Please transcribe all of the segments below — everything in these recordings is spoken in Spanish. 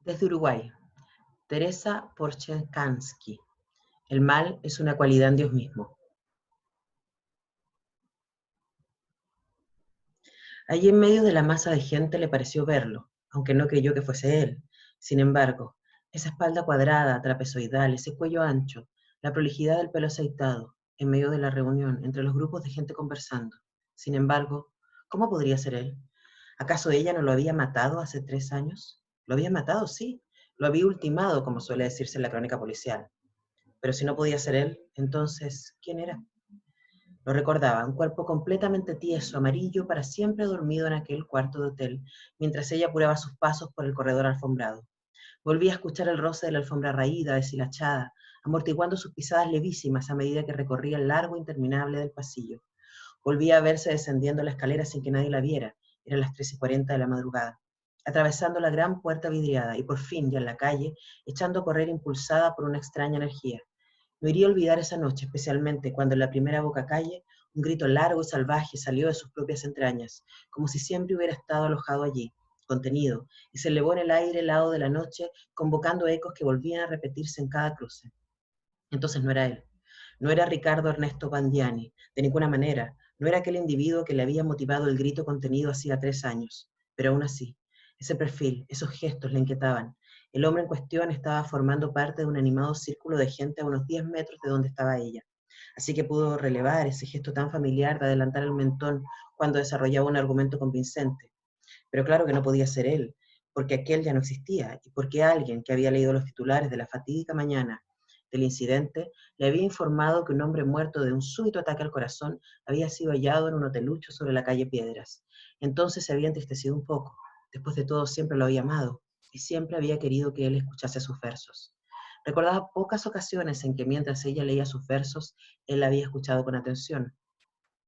Desde Uruguay, Teresa Porchenkansky. El mal es una cualidad en Dios mismo. Allí en medio de la masa de gente le pareció verlo, aunque no creyó que fuese él. Sin embargo, esa espalda cuadrada, trapezoidal, ese cuello ancho, la prolijidad del pelo aceitado, en medio de la reunión, entre los grupos de gente conversando. Sin embargo, ¿cómo podría ser él? ¿Acaso ella no lo había matado hace 3 años? Lo había matado, sí. Lo había ultimado, como suele decirse en la crónica policial. Pero si no podía ser él, entonces, ¿quién era? Lo recordaba, un cuerpo completamente tieso, amarillo, para siempre dormido en aquel cuarto de hotel, mientras ella apuraba sus pasos por el corredor alfombrado. Volvía a escuchar el roce de la alfombra raída, deshilachada, amortiguando sus pisadas levísimas a medida que recorría el largo interminable del pasillo. Volvía a verse descendiendo la escalera sin que nadie la viera. Eran las 3:40 de la madrugada. Atravesando la gran puerta vidriada y por fin ya en la calle, echando a correr impulsada por una extraña energía. No iría a olvidar esa noche, especialmente cuando en la primera bocacalle un grito largo y salvaje salió de sus propias entrañas, como si siempre hubiera estado alojado allí, contenido, y se elevó en el aire helado de la noche, convocando ecos que volvían a repetirse en cada cruce. Entonces no era él. No era Ricardo Ernesto Bandiani, de ninguna manera. No era aquel individuo que le había motivado el grito contenido hacía 3 años. Pero aún así, ese perfil, esos gestos le inquietaban. El hombre en cuestión estaba formando parte de un animado círculo de gente a unos 10 metros de donde estaba ella. Así que pudo relevar ese gesto tan familiar de adelantar el mentón cuando desarrollaba un argumento convincente. Pero claro que no podía ser él, porque aquel ya no existía, y porque alguien que había leído los titulares de la fatídica mañana del incidente le había informado que un hombre muerto de un súbito ataque al corazón había sido hallado en un hotelucho sobre la calle Piedras. Entonces se había entristecido un poco. Después de todo, siempre lo había amado, y siempre había querido que él escuchase sus versos. Recordaba pocas ocasiones en que mientras ella leía sus versos, él la había escuchado con atención.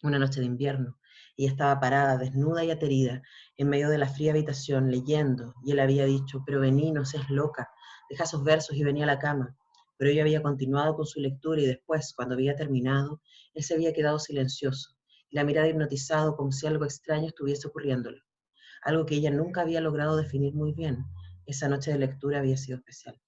Una noche de invierno, ella estaba parada, desnuda y aterida, en medio de la fría habitación, leyendo, y él había dicho, pero vení, no seas loca, deja esos versos y vení a la cama. Pero ella había continuado con su lectura y después, cuando había terminado, él se había quedado silencioso, y la mirada hipnotizado como si algo extraño estuviese ocurriéndole, algo que ella nunca había logrado definir muy bien. Esa noche de lectura había sido especial.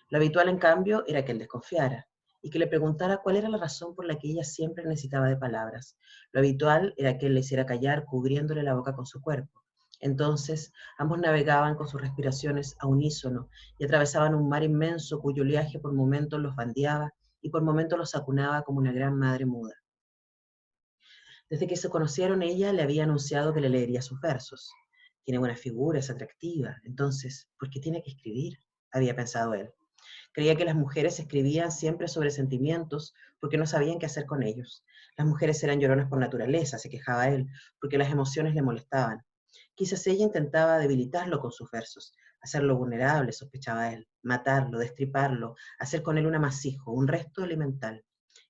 Lo habitual, en cambio, era que él desconfiara y que le preguntara cuál era la razón por la que ella siempre necesitaba de palabras. Lo habitual era que él le hiciera callar cubriéndole la boca con su cuerpo. Entonces, ambos navegaban con sus respiraciones a unísono y atravesaban un mar inmenso cuyo oleaje por momentos los bandeaba y por momentos los acunaba como una gran madre muda. Desde que se conocieron, ella le había anunciado que le leería sus versos. Tiene buena figura, es atractiva, entonces, ¿por qué tiene que escribir? Había pensado él. Creía que las mujeres escribían siempre sobre sentimientos porque no sabían qué hacer con ellos. Las mujeres eran lloronas por naturaleza, se quejaba él, porque las emociones le molestaban. Quizás ella intentaba debilitarlo con sus versos, hacerlo vulnerable, sospechaba él, matarlo, destriparlo, hacer con él un amasijo, un resto elemental.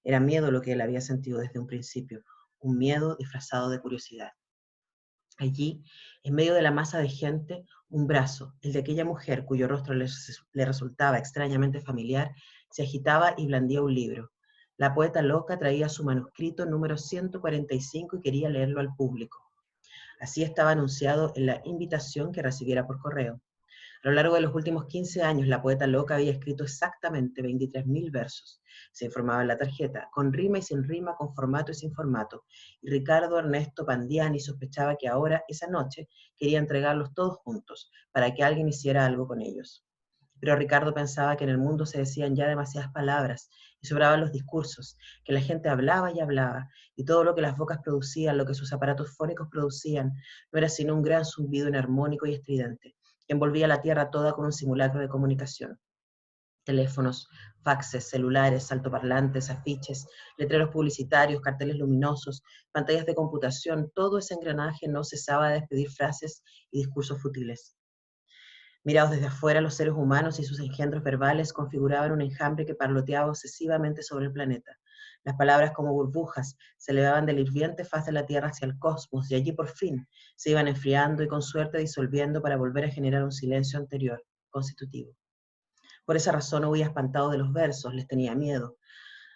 Era miedo lo que él había sentido desde un principio, un miedo disfrazado de curiosidad. Allí, en medio de la masa de gente, un brazo, el de aquella mujer cuyo rostro le resultaba extrañamente familiar, se agitaba y blandía un libro. La poeta loca traía su manuscrito número 145 y quería leerlo al público. Así estaba anunciado en la invitación que recibiera por correo. A lo largo de los últimos 15 años, la poeta loca había escrito exactamente 23.000 versos. Se informaba en la tarjeta, con rima y sin rima, con formato y sin formato. Y Ricardo Ernesto Pandiani sospechaba que ahora, esa noche, quería entregarlos todos juntos, para que alguien hiciera algo con ellos. Pero Ricardo pensaba que en el mundo se decían ya demasiadas palabras y sobraban los discursos, que la gente hablaba y hablaba, y todo lo que las bocas producían, lo que sus aparatos fónicos producían, no era sino un gran zumbido inarmónico y estridente, que envolvía la tierra toda con un simulacro de comunicación. Teléfonos, faxes, celulares, altoparlantes, afiches, letreros publicitarios, carteles luminosos, pantallas de computación, todo ese engranaje no cesaba de despedir frases y discursos futiles. Mirados desde afuera, los seres humanos y sus engendros verbales configuraban un enjambre que parloteaba obsesivamente sobre el planeta. Las palabras como burbujas se elevaban de la hirviente faz de la Tierra hacia el cosmos y allí por fin se iban enfriando y con suerte disolviendo para volver a generar un silencio anterior, constitutivo. Por esa razón huía espantado de los versos, les tenía miedo.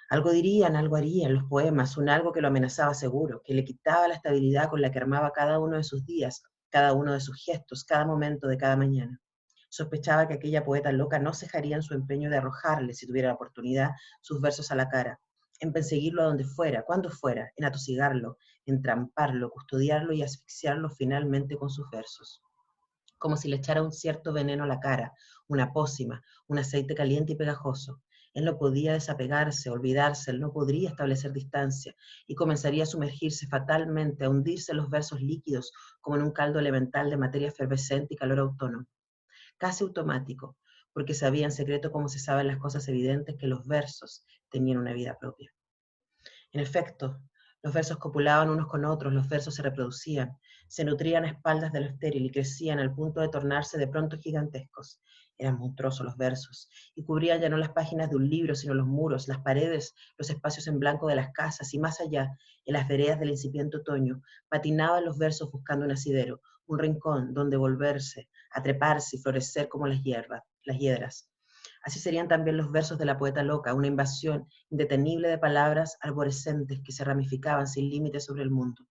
Algo dirían, algo harían los poemas, un algo que lo amenazaba seguro, que le quitaba la estabilidad con la que armaba cada uno de sus días, cada uno de sus gestos, cada momento de cada mañana. Sospechaba que aquella poeta loca no cejaría en su empeño de arrojarle, si tuviera la oportunidad, sus versos a la cara, en perseguirlo a donde fuera, cuando fuera, en atosigarlo, entramparlo, custodiarlo y asfixiarlo finalmente con sus versos. Como si le echara un cierto veneno a la cara, una pócima, un aceite caliente y pegajoso. Él no podía desapegarse, olvidarse, él no podría establecer distancia y comenzaría a sumergirse fatalmente, a hundirse en los versos líquidos como en un caldo elemental de materia efervescente y calor autónomo, casi automático, porque sabía en secreto como se saben las cosas evidentes que los versos tenían una vida propia. En efecto, los versos copulaban unos con otros, los versos se reproducían, se nutrían a espaldas de lo estéril y crecían al punto de tornarse de pronto gigantescos. Eran monstruosos los versos, y cubrían ya no las páginas de un libro, sino los muros, las paredes, los espacios en blanco de las casas, y más allá, en las veredas del incipiente otoño, patinaban los versos buscando un asidero, un rincón donde volverse, a treparse y florecer como las hierbas, las hiedras. Así serían también los versos de la poeta loca, una invasión indetenible de palabras arborescentes que se ramificaban sin límites sobre el mundo.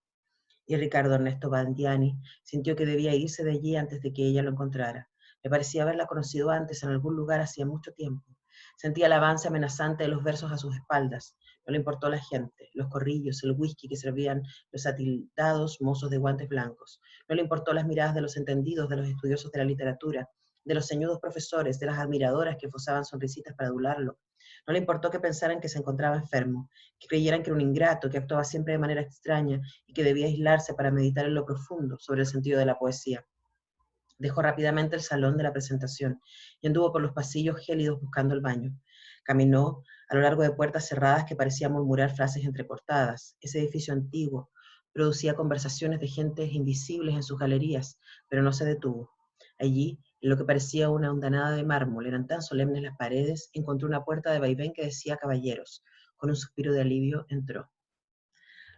Y Ricardo Ernesto Bandiani sintió que debía irse de allí antes de que ella lo encontrara. Le parecía haberla conocido antes en algún lugar hacía mucho tiempo. Sentía el avance amenazante de los versos a sus espaldas. No le importó la gente, los corrillos, el whisky que servían los atildados mozos de guantes blancos. No le importó las miradas de los entendidos, de los estudiosos de la literatura, de los ceñudos profesores, de las admiradoras que fosaban sonrisitas para adularlo. No le importó que pensaran que se encontraba enfermo, que creyeran que era un ingrato, que actuaba siempre de manera extraña y que debía aislarse para meditar en lo profundo sobre el sentido de la poesía. Dejó rápidamente el salón de la presentación y anduvo por los pasillos gélidos buscando el baño. Caminó a lo largo de puertas cerradas que parecían murmurar frases entrecortadas. Ese edificio antiguo producía conversaciones de gentes invisibles en sus galerías, pero no se detuvo. Allí, en lo que parecía una hondanada de mármol, eran tan solemnes las paredes, encontró una puerta de vaivén que decía caballeros. Con un suspiro de alivio entró.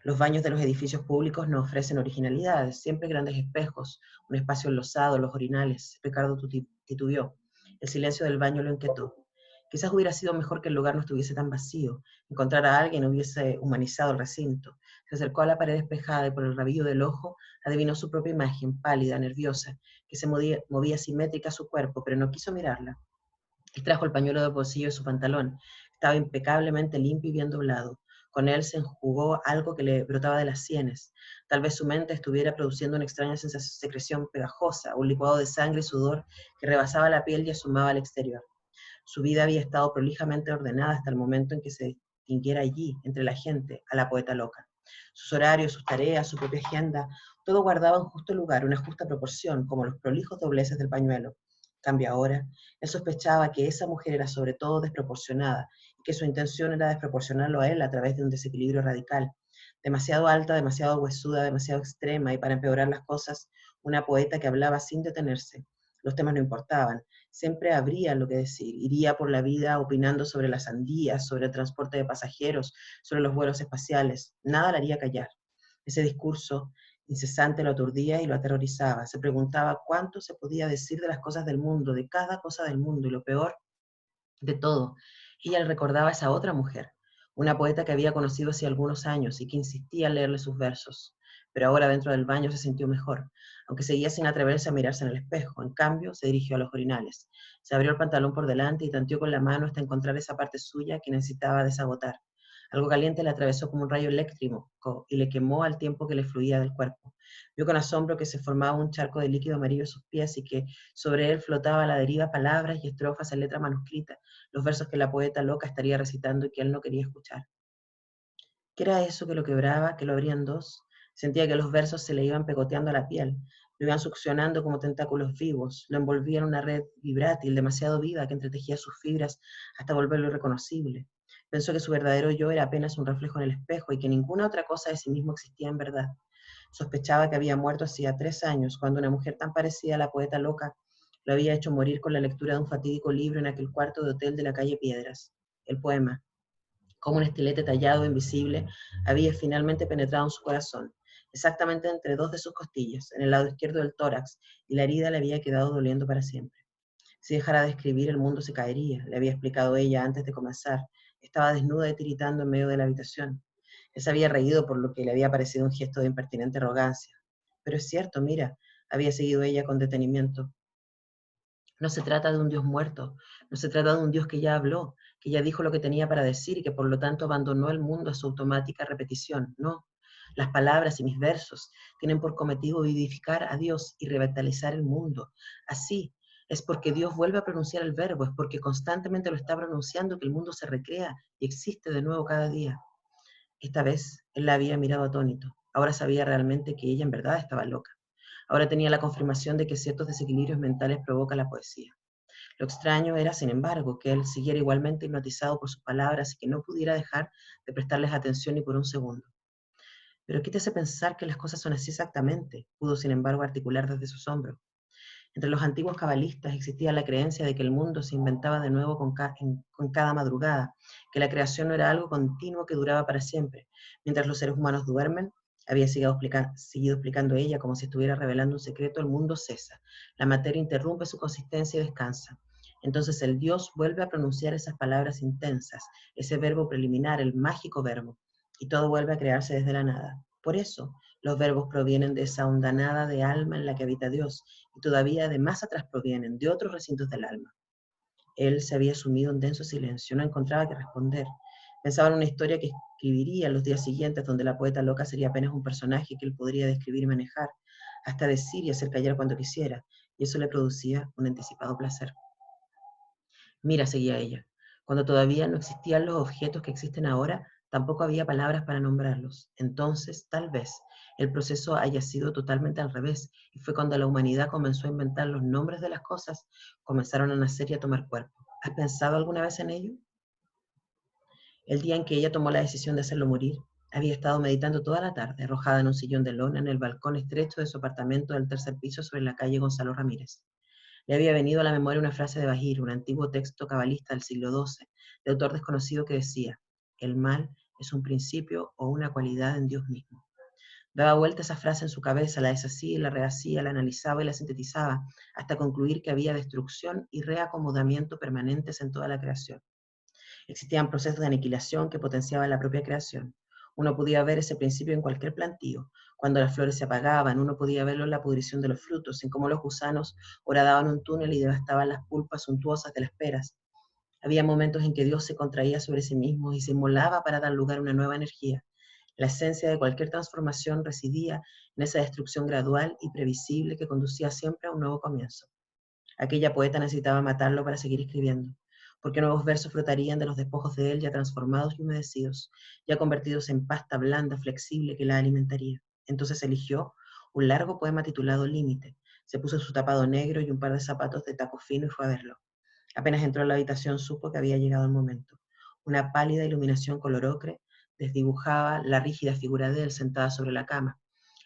Los baños de los edificios públicos no ofrecen originalidades, siempre grandes espejos, un espacio enlosado, los orinales. Ricardo titubeó. El silencio del baño lo inquietó. Quizás hubiera sido mejor que el lugar no estuviese tan vacío. Encontrar a alguien hubiese humanizado el recinto. Se acercó a la pared despejada y por el rabillo del ojo adivinó su propia imagen, pálida, nerviosa, que se movía simétrica a su cuerpo, pero no quiso mirarla. Extrajo el pañuelo de bolsillo de su pantalón. Estaba impecablemente limpio y bien doblado. Con él se enjugó algo que le brotaba de las sienes. Tal vez su mente estuviera produciendo una extraña secreción pegajosa, un licuado de sangre y sudor que rebasaba la piel y asomaba al exterior. Su vida había estado prolijamente ordenada hasta el momento en que se distinguiera allí, entre la gente, a la poeta loca. Sus horarios, sus tareas, su propia agenda, todo guardaba un justo lugar, una justa proporción, como los prolijos dobleces del pañuelo. Cambio ahora, él sospechaba que esa mujer era sobre todo desproporcionada y que su intención era desproporcionarlo a él a través de un desequilibrio radical. Demasiado alta, demasiado huesuda, demasiado extrema y para empeorar las cosas, una poeta que hablaba sin detenerse. Los temas no importaban, siempre habría lo que decir. Iría por la vida opinando sobre las sandías, sobre el transporte de pasajeros, sobre los vuelos espaciales. Nada le haría callar. Ese discurso incesante lo aturdía y lo aterrorizaba. Se preguntaba cuánto se podía decir de las cosas del mundo, de cada cosa del mundo, y lo peor de todo, ella le recordaba a esa otra mujer, una poeta que había conocido hace algunos años y que insistía en leerle sus versos. Pero ahora dentro del baño se sintió mejor, aunque seguía sin atreverse a mirarse en el espejo. En cambio, se dirigió a los orinales. Se abrió el pantalón por delante y tanteó con la mano hasta encontrar esa parte suya que necesitaba desagotar. Algo caliente le atravesó como un rayo eléctrico y le quemó al tiempo que le fluía del cuerpo. Vio con asombro que se formaba un charco de líquido amarillo a sus pies y que sobre él flotaba a la deriva palabras y estrofas en letra manuscrita, los versos que la poeta loca estaría recitando y que él no quería escuchar. ¿Qué era eso que lo quebraba, que lo abría en dos? Sentía que los versos se le iban pegoteando a la piel, lo iban succionando como tentáculos vivos, lo envolvía en una red vibrátil demasiado viva que entretejía sus fibras hasta volverlo irreconocible. Pensó que su verdadero yo era apenas un reflejo en el espejo y que ninguna otra cosa de sí mismo existía en verdad. Sospechaba que había muerto hacía 3 años, cuando una mujer tan parecida a la poeta loca lo había hecho morir con la lectura de un fatídico libro en aquel cuarto de hotel de la calle Piedras. El poema, como un estilete tallado invisible, había finalmente penetrado en su corazón, exactamente entre dos de sus costillas, en el lado izquierdo del tórax, y la herida le había quedado doliendo para siempre. Si dejara de escribir, el mundo se caería, le había explicado ella antes de comenzar. Estaba desnuda y tiritando en medio de la habitación. Él se había reído por lo que le había parecido un gesto de impertinente arrogancia. Pero es cierto, mira, había seguido ella con detenimiento. No se trata de un Dios muerto, no se trata de un Dios que ya habló, que ya dijo lo que tenía para decir y que por lo tanto abandonó el mundo a su automática repetición. No, las palabras y mis versos tienen por cometido vivificar a Dios y revitalizar el mundo. Así es porque Dios vuelve a pronunciar el verbo, es porque constantemente lo está pronunciando que el mundo se recrea y existe de nuevo cada día. Esta vez él la había mirado atónito. Ahora sabía realmente que ella en verdad estaba loca. Ahora tenía la confirmación de que ciertos desequilibrios mentales provoca la poesía. Lo extraño era, sin embargo, que él siguiera igualmente hipnotizado por sus palabras y que no pudiera dejar de prestarles atención ni por un segundo. ¿Pero qué te hace pensar que las cosas son así exactamente? Pudo, sin embargo, articular desde su asombro. Entre los antiguos cabalistas existía la creencia de que el mundo se inventaba de nuevo con cada madrugada, que la creación no era algo continuo que duraba para siempre. Mientras los seres humanos duermen, había seguido explicando ella como si estuviera revelando un secreto, el mundo cesa, la materia interrumpe su consistencia y descansa. Entonces el Dios vuelve a pronunciar esas palabras intensas, ese verbo preliminar, el mágico verbo, y todo vuelve a crearse desde la nada. Por eso, los verbos provienen de esa hondanada de alma en la que habita Dios, y todavía de más atrás provienen, de otros recintos del alma. Él se había sumido en denso silencio, no encontraba qué responder. Pensaba en una historia que escribiría los días siguientes, donde la poeta loca sería apenas un personaje que él podría describir y manejar, hasta decir y hacer callar cuando quisiera, y eso le producía un anticipado placer. Mira, seguía ella, cuando todavía no existían los objetos que existen ahora, tampoco había palabras para nombrarlos. Entonces, tal vez, el proceso haya sido totalmente al revés, y fue cuando la humanidad comenzó a inventar los nombres de las cosas, comenzaron a nacer y a tomar cuerpo. ¿Has pensado alguna vez en ello? El día en que ella tomó la decisión de hacerlo morir, había estado meditando toda la tarde, arrojada en un sillón de lona en el balcón estrecho de su apartamento del tercer piso sobre la calle Gonzalo Ramírez. Le había venido a la memoria una frase de Bahir, un antiguo texto cabalista del siglo XII, de autor desconocido que decía, el mal es un principio o una cualidad en Dios mismo. Daba vuelta esa frase en su cabeza, la deshacía y la rehacía, la analizaba y la sintetizaba, hasta concluir que había destrucción y reacomodamiento permanentes en toda la creación. Existían procesos de aniquilación que potenciaban la propia creación. Uno podía ver ese principio en cualquier plantío. Cuando las flores se apagaban, uno podía verlo en la pudrición de los frutos, en cómo los gusanos horadaban un túnel y devastaban las pulpas suntuosas de las peras. Había momentos en que Dios se contraía sobre sí mismo y se inmolaba para dar lugar a una nueva energía. La esencia de cualquier transformación residía en esa destrucción gradual y previsible que conducía siempre a un nuevo comienzo. Aquella poeta necesitaba matarlo para seguir escribiendo, porque nuevos versos flotarían de los despojos de él ya transformados y humedecidos, ya convertidos en pasta blanda, flexible que la alimentaría. Entonces eligió un largo poema titulado Límite, se puso su tapado negro y un par de zapatos de taco fino y fue a verlo. Apenas entró en la habitación supo que había llegado el momento. Una pálida iluminación color ocre desdibujaba la rígida figura de él sentada sobre la cama.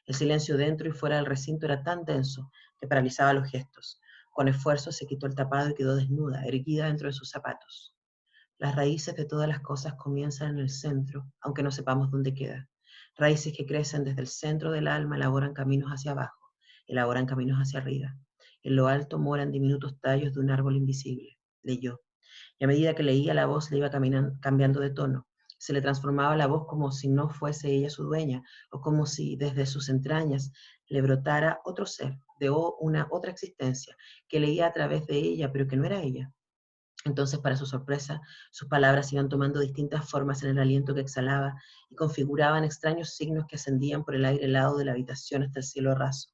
El silencio dentro y fuera del recinto era tan denso que paralizaba los gestos. Con esfuerzo se quitó el tapado y quedó desnuda, erguida dentro de sus zapatos. Las raíces de todas las cosas comienzan en el centro, aunque no sepamos dónde queda. Raíces que crecen desde el centro del alma elaboran caminos hacia abajo, elaboran caminos hacia arriba. En lo alto moran diminutos tallos de un árbol invisible. Leyó. Y a medida que leía, la voz le iba cambiando de tono. Se le transformaba la voz como si no fuese ella su dueña, o como si desde sus entrañas le brotara otro ser, de una otra existencia, que leía a través de ella, pero que no era ella. Entonces, para su sorpresa, sus palabras iban tomando distintas formas en el aliento que exhalaba y configuraban extraños signos que ascendían por el aire helado de la habitación hasta el cielo raso.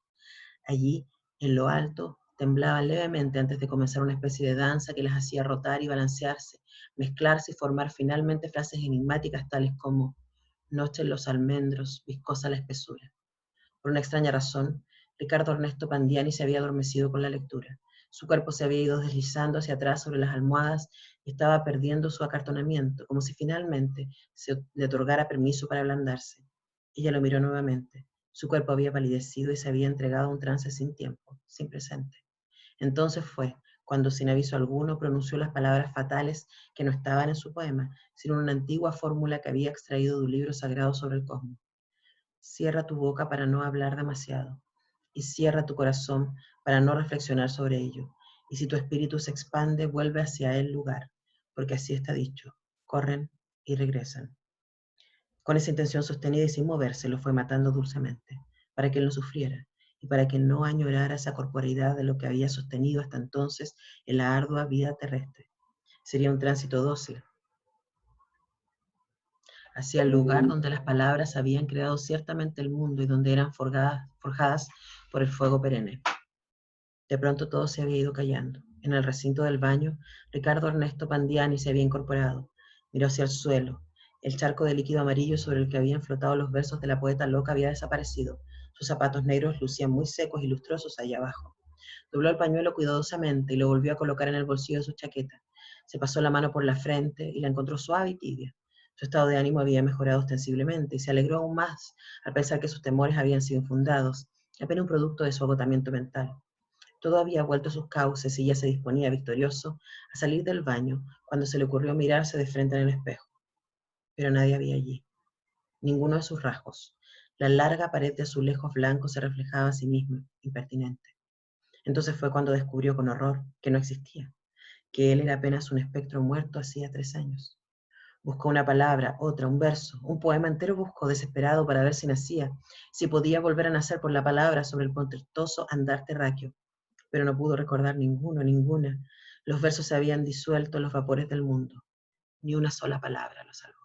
Allí, en lo alto, temblaban levemente antes de comenzar una especie de danza que las hacía rotar y balancearse, mezclarse y formar finalmente frases enigmáticas tales como noche en los almendros, viscosa la espesura. Por una extraña razón, Ricardo Ernesto Pandiani se había adormecido con la lectura. Su cuerpo se había ido deslizando hacia atrás sobre las almohadas y estaba perdiendo su acartonamiento, como si finalmente se le otorgara permiso para ablandarse. Ella lo miró nuevamente. Su cuerpo había palidecido y se había entregado a un trance sin tiempo, sin presente. Entonces fue cuando, sin aviso alguno, pronunció las palabras fatales que no estaban en su poema, sino una antigua fórmula que había extraído de un libro sagrado sobre el cosmos. Cierra tu boca para no hablar demasiado y cierra tu corazón para no reflexionar sobre ello. Y si tu espíritu se expande, vuelve hacia el lugar, porque así está dicho. Corren y regresan. Con esa intención sostenida y sin moverse, lo fue matando dulcemente, para que él no sufriera, y para que no añorara esa corporeidad de lo que había sostenido hasta entonces en la ardua vida terrestre. Sería un tránsito dócil hacia el lugar donde las palabras habían creado ciertamente el mundo y donde eran forjadas por el fuego perenne. De pronto todo se había ido callando. En el recinto del baño, Ricardo Ernesto Pandiani se había incorporado. Miró hacia el suelo. El charco de líquido amarillo sobre el que habían flotado los versos de la poeta loca había desaparecido. Sus zapatos negros lucían muy secos y lustrosos allá abajo. Dobló el pañuelo cuidadosamente y lo volvió a colocar en el bolsillo de su chaqueta. Se pasó la mano por la frente y la encontró suave y tibia. Su estado de ánimo había mejorado ostensiblemente y se alegró aún más al pensar que sus temores habían sido infundados, apenas un producto de su agotamiento mental. Todo había vuelto a sus cauces y ya se disponía, victorioso, a salir del baño cuando se le ocurrió mirarse de frente en el espejo. Pero nadie había allí, ninguno de sus rasgos. La larga pared de azulejos blancos se reflejaba a sí misma, impertinente. Entonces fue cuando descubrió con horror que no existía, que él era apenas un espectro muerto hacía 3 años. Buscó una palabra, otra, un verso, un poema entero buscó desesperado para ver si nacía, si podía volver a nacer por la palabra sobre el portentoso andar terráqueo, pero no pudo recordar ninguno, ninguna. Los versos se habían disuelto en los vapores del mundo. Ni una sola palabra lo salvó.